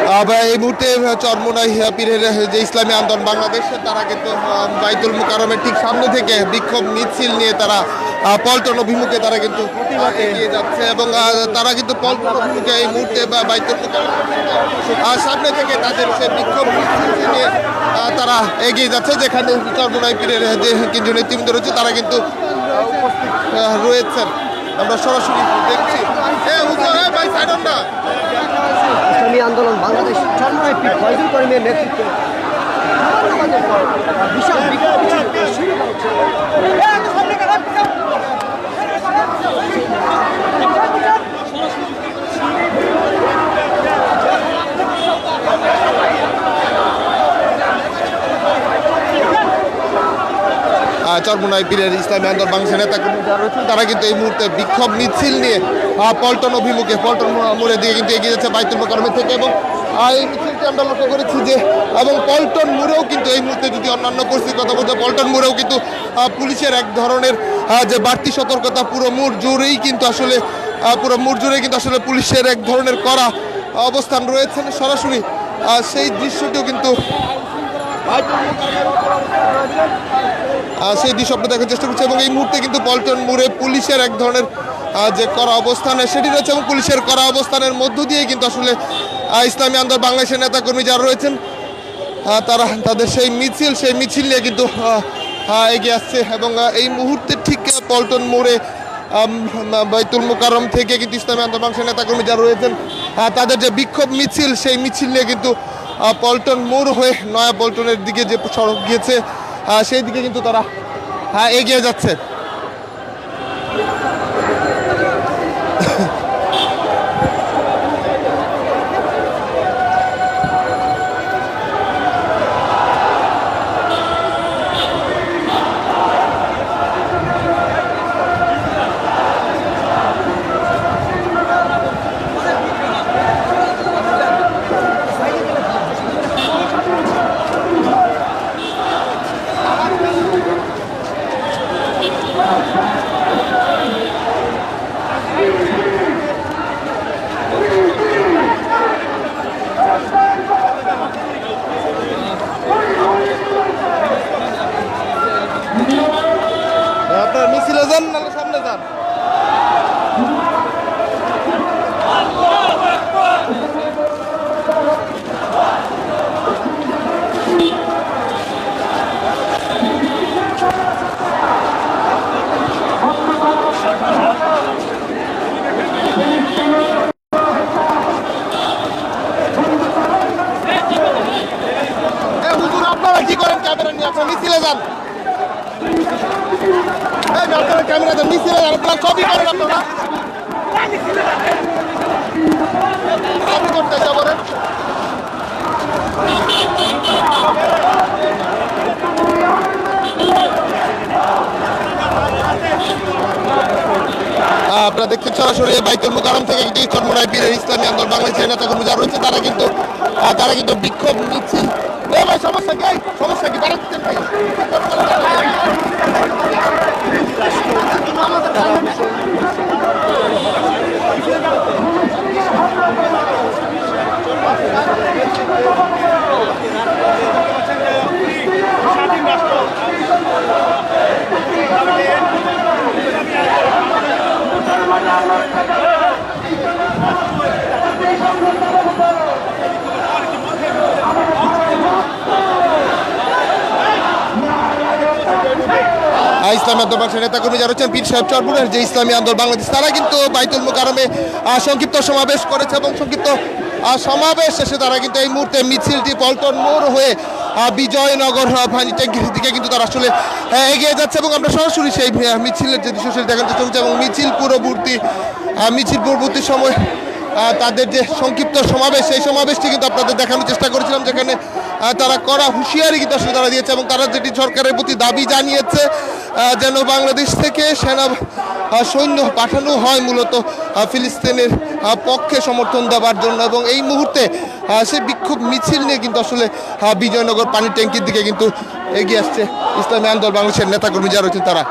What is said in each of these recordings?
এই মুহূর্তে চরমোনাই পীরের যে ইসলামী আন্দোলন বাংলাদেশ তারা কিন্তু বাইতুল মুকাররমের ঠিক সামনে থেকে বিক্ষোভ মিছিল নিয়ে তারা পল্টন অভিমুখে তারা কিন্তু এগিয়ে যাচ্ছে এবং তারা কিন্তু পল্টন অভিমুখে এই মুহূর্তে বাইতুল মুকাররমের সামনে থেকে তাদের সে বিক্ষোভ মিছিল নিয়ে তারা এগিয়ে যাচ্ছে, যেখানে চরমোনাই পীরের যে কিছু নেতৃবৃন্দ রয়েছে তারা কিন্তু রয়েছেন। আমরা সরাসরি দেখছি ইসলামী আন্দোলন বাংলাদেশ চরমোনাই পীর ফয়জুল করিমের নেতৃত্বে বিশাল বিক্ষোভ শুরু হচ্ছে। চরমোনাই পীরের ইসলামী আন্দোলন বাংলাদেশের নেতাকর্মী যারা রয়েছেন তারা কিন্তু এই মুহূর্তে বিক্ষোভ মিছিল নিয়ে পল্টন অভিমুখে পল্টন মোড়ের দিকে কিন্তু এগিয়ে যাচ্ছে বাইতুল মুকাররমের থেকে। এবং এই মিছিলটি আমরা লক্ষ্য করেছি যে এবং পল্টন মোড়েও কিন্তু এই মুহূর্তে যদি অন্যান্য পরিস্থিতির কথা বলতে পল্টন মোড়েও কিন্তু পুলিশের এক ধরনের যে বাড়তি সতর্কতা পুরো মোড় জুড়েই কিন্তু আসলে পুলিশের এক ধরনের কড়া অবস্থান রয়েছেন। সরাসরি সেই দৃশ্যটিও কিন্তু সেই দৃশ্য আমরা দেখার চেষ্টা করছি এবং এই মুহূর্তে কিন্তু পল্টন মোড়ে পুলিশের এক ধরনের যে কড়া অবস্থান সেটি রয়েছে এবং পুলিশের কড়া অবস্থানের মধ্য দিয়ে কিন্তু আসলে ইসলামী আন্দোলন বাংলাদেশের নেতাকর্মী যারা রয়েছেন তারা তাদের সেই মিছিল নিয়ে কিন্তু এগিয়ে আসছে। এবং এই মুহূর্তে ঠিক পল্টন মোড়ে বাইতুল মুকাররম থেকে কিন্তু ইসলামী আন্দোলন বাংলাদেশের নেতাকর্মী যারা রয়েছেন তাদের যে বিক্ষোভ মিছিল সেই মিছিল নিয়ে কিন্তু পল্টন মোড় হয়ে নয়া পল্টনের দিকে যে সড়ক গিয়েছে সেই দিকে কিন্তু তারা এগিয়ে যাচ্ছে। আপনার মিছিলে যান নাহলে সামনে যান। আপনারা কি করেন? ক্যামেরা নিয়ে আপনার মিছিলে যান। আপনারা ক্যামেরা দেন, মিছিলে যান, আপনারা ছবি করেন, আপনারা ছবি করতে যাবেন। আপনারা দেখছেন সরাসরি বাইতুল মুকাররম থেকে কিন্তু চরমোনাই পীরের ইসলামী আন্দোলন বাংলাদেশের নেতাকর্মী যারা রয়েছে তারা কিন্তু বিক্ষোভ মিছিল। সমস্যা কি বাড়াচ্ছেন ভাই? ইসলামী আন্দোলন বাংলাদেশের নেতাকর্মী যারা রয়েছেন পীর সাহেব চরমোনাইয়ের যে ইসলামী আন্দোলন বাংলাদেশ তারা কিন্তু বাইতুল মুকাররমে সংক্ষিপ্ত সমাবেশ করেছে এবং সংক্ষিপ্ত সমাবেশ শেষে তারা কিন্তু এই মুহূর্তে মিছিলটি পল্টন মোড় হয়ে বিজয়নগর পানি ট্যাঙ্কির দিকে কিন্তু তারা আসলে এগিয়ে যাচ্ছে এবং আমরা সরাসরি সেই মিছিলের যে দৃশ্য সেটি দেখাতে চলছে এবং মিছিল পূর্ববর্তী সময় তাদের যে সংক্ষিপ্ত সমাবেশ সেই সমাবেশটি কিন্তু আপনাদের দেখানোর চেষ্টা করেছিলাম, যেখানে তারা কড়া হুঁশিয়ারি কিন্তু আসলে তারা দিয়েছে এবং তারা যেটি সরকারের প্রতি দাবি জানিয়েছে যেন বাংলাদেশ থেকে সৈন্য পাঠানো হয় মূলত ফিলিস্তিনের পক্ষে সমর্থন দেওয়ার জন্য। এবং এই মুহূর্তে সেই বিক্ষোভ মিছিল নিয়ে কিন্তু আসলে বিজয়নগর পানির ট্যাঙ্কির দিকে কিন্তু এগিয়ে আসছে ইসলামী আন্দোলন বাংলাদেশের নেতাকর্মী যারা রয়েছেন তারা।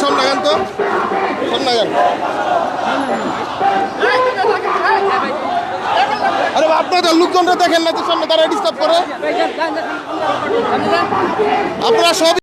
সামনে গান তো সামনে গান। আরে আপনারা লোকজনরা দেখেন না তো সামনে, তারা ডিস্টার্ব করে। আপনারা সব